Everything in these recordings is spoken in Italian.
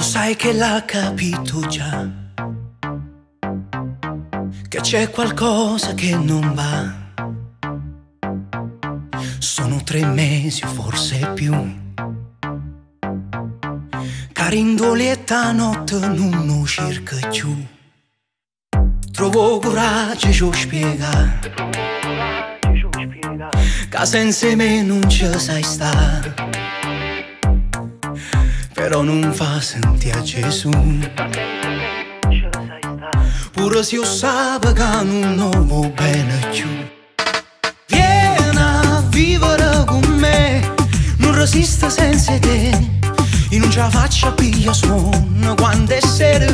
sai che l'ha capito già, che c'è qualcosa che non va. Sono 3 mesi o forse più, carindolietta notte non cerca più. Trovo coraggio ci spiega, che senza me non ci sai stare, però non fa sentire Gesù. Pure se io sapevo che non va bene più. Vieni a vivere con me, non resiste senza te, e non ce la faccio piglia suono quando è sera.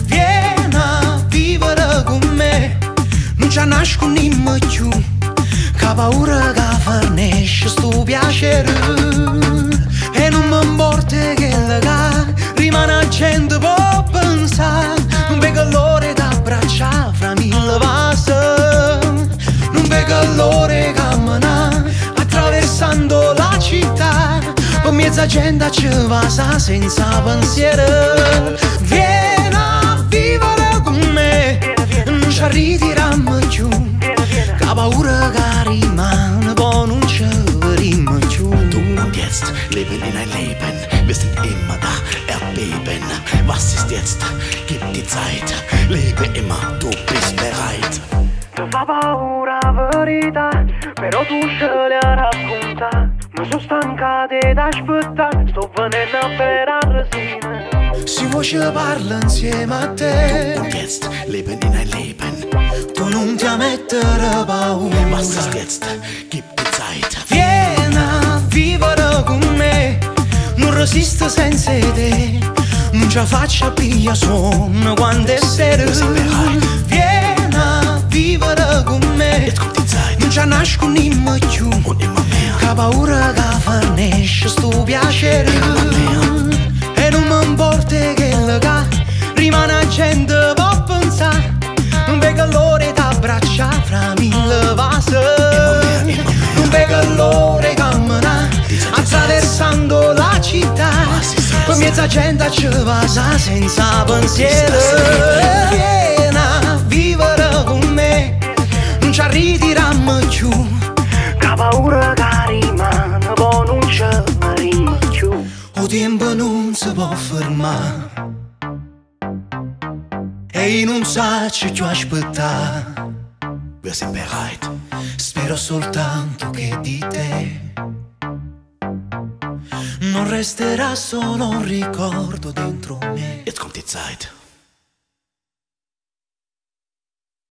Vieni a vivere con me, non ci nascondiamo più, che paura che fornisce sto piacere. E non mi importa che la rimane a gente può pensare, non vedo l'ora d'abbracciare fra 1000 vasi, non vedo l'ora che cammina attraversando la città, per mezza gente ci va senza pensiero. Vieni a vivere con me, non ci ritiriamo più, che paura che rimane poi non ci vedremo più. Du und jetzt leben in ein Leben, wir sind immer da, erbeben. Was ist jetzt? Gib die Zeit, lebe immer, du bist bereit. Ti fa paura la verità, però tu ce la racconta. Mi sono stanca di aspettare, sto venendo per la resina. Si vuoi ci parla insieme a te, Du und jetzt leben in ein Leben. tu non ti mettere paura. Was ist jetzt? Gib die Zeit. Vieni a vivere con me, non resiste senza te, non ce la faccio piglia suono quando è sera. Vieni a vivere con me, Jetzt kommt die Zeit non ci nascondiamo più, und immer mehr. che paura che fornisce sto piacere. E non mi importa che la rimane a gente può pensare, non vedo l'ora d'abbracciare fra 1000 vasi, non vedo l'ora che cammina attraversando la città, per mezza gente ci va senza pensiero. Vieni a vivere con me, non ci ritiriamo più, Che paura che rimane poi non ci vedremo più. il tempo non si può fermare e io non so più aspettare. Wir sind bereit. Spero soltanto che di te non resterà solo un ricordo dentro me. Jetzt kommt die Zeit.